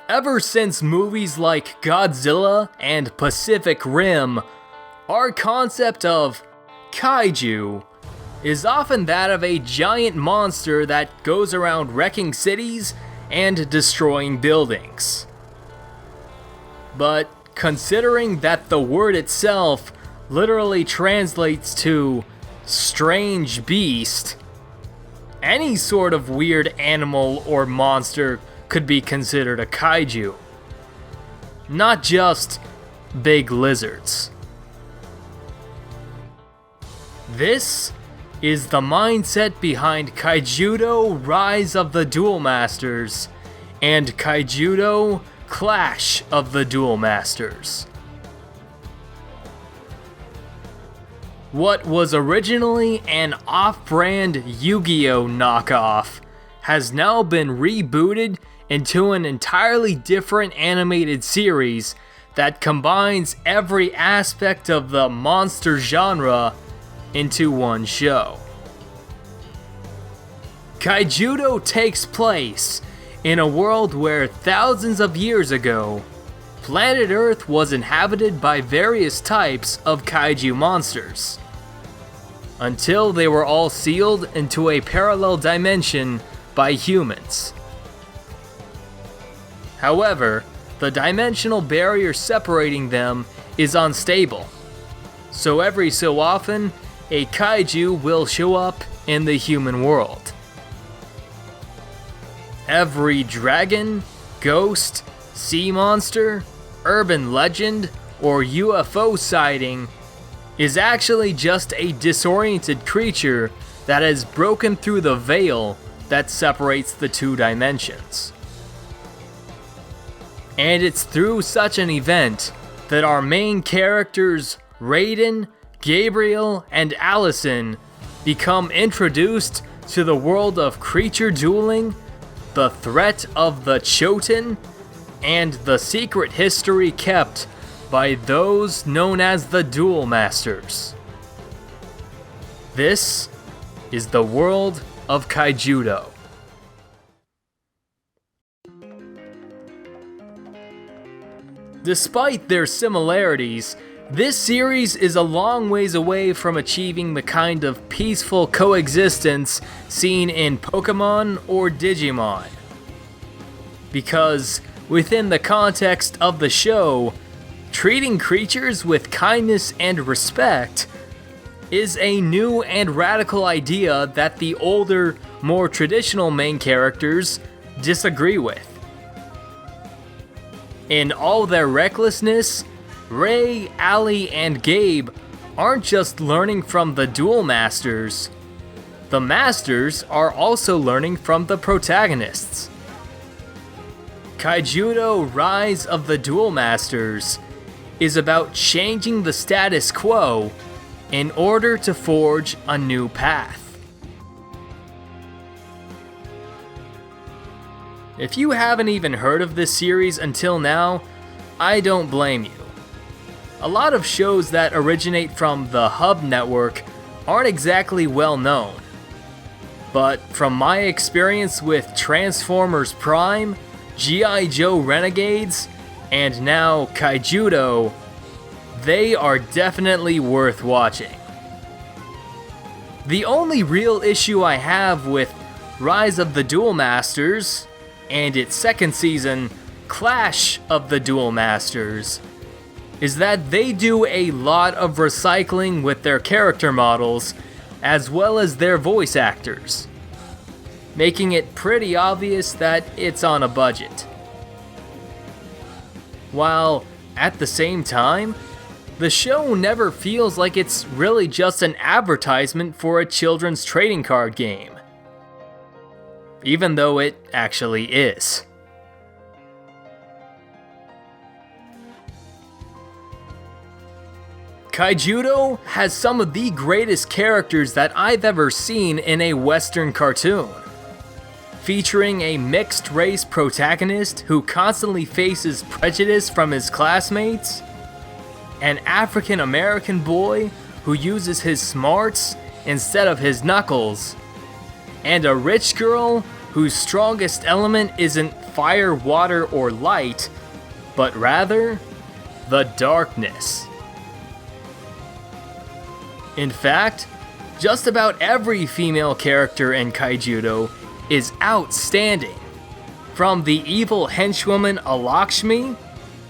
Ever since movies like Godzilla and Pacific Rim, our concept of kaiju is often that of a giant monster that goes around wrecking cities and destroying buildings. But considering that the word itself literally translates to strange beast, any sort of weird animal or monster could be considered a kaiju. Not just big lizards. This is the mindset behind Kaijudo Rise of the Duel Masters and Kaijudo Clash of the Duel Masters. What was originally an off-brand Yu-Gi-Oh! Knockoff has now been rebooted into an entirely different animated series that combines every aspect of the monster genre into one show. Kaijudo takes place in a world where thousands of years ago, planet Earth was inhabited by various types of kaiju monsters, until they were all sealed into a parallel dimension by humans. However, the dimensional barrier separating them is unstable, so every so often, a kaiju will show up in the human world. Every dragon, ghost, sea monster, urban legend, or UFO sighting is actually just a disoriented creature that has broken through the veil that separates the two dimensions. And it's through such an event that our main characters, Raiden, Gabriel, and Allison, become introduced to the world of creature dueling, the threat of the Choten, and the secret history kept by those known as the Duel Masters. This is the world of Kaijudo. Despite their similarities, this series is a long ways away from achieving the kind of peaceful coexistence seen in Pokemon or Digimon. Because, within the context of the show, treating creatures with kindness and respect is a new and radical idea that the older, more traditional main characters disagree with. In all their recklessness, Ray, Allie, and Gabe aren't just learning from the Duel Masters. The Masters are also learning from the protagonists. Kaijudo Rise of the Duel Masters is about changing the status quo in order to forge a new path. If you haven't even heard of this series until now, I don't blame you. A lot of shows that originate from the Hub Network aren't exactly well known. But from my experience with Transformers Prime, G.I. Joe Renegades, and now Kaijudo, they are definitely worth watching. The only real issue I have with Rise of the Duel Masters and its second season, Clash of the Duel Masters, is that they do a lot of recycling with their character models as well as their voice actors, making it pretty obvious that it's on a budget. While, at the same time, the show never feels like it's really just an advertisement for a children's trading card game, even though it actually is. Kaijudo has some of the greatest characters that I've ever seen in a Western cartoon, featuring a mixed-race protagonist who constantly faces prejudice from his classmates, an African-American boy who uses his smarts instead of his knuckles, and a rich girl whose strongest element isn't fire, water, or light, but rather the darkness. In fact, just about every female character in Kaijudo is outstanding, from the evil henchwoman Alakshmi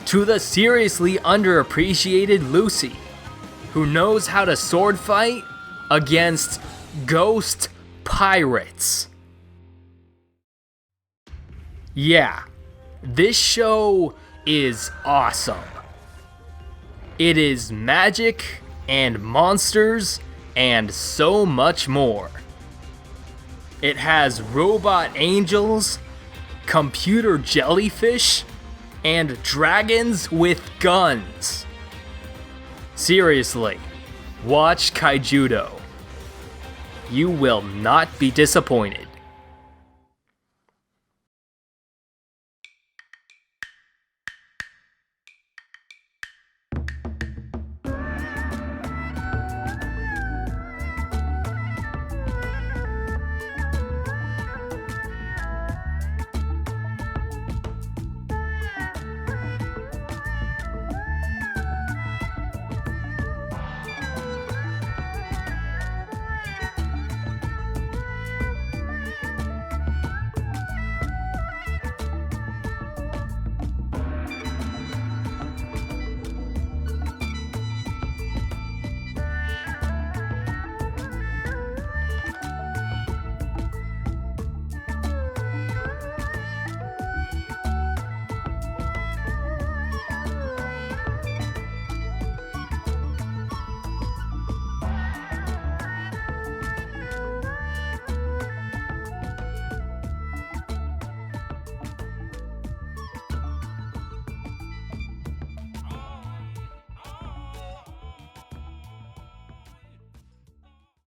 to the seriously underappreciated Lucy, who knows how to sword fight against ghost pirates. Yeah, this show is awesome. It is magic and monsters and so much more. It has robot angels, computer jellyfish, and dragons with guns. Seriously, watch Kaijudo. You will not be disappointed.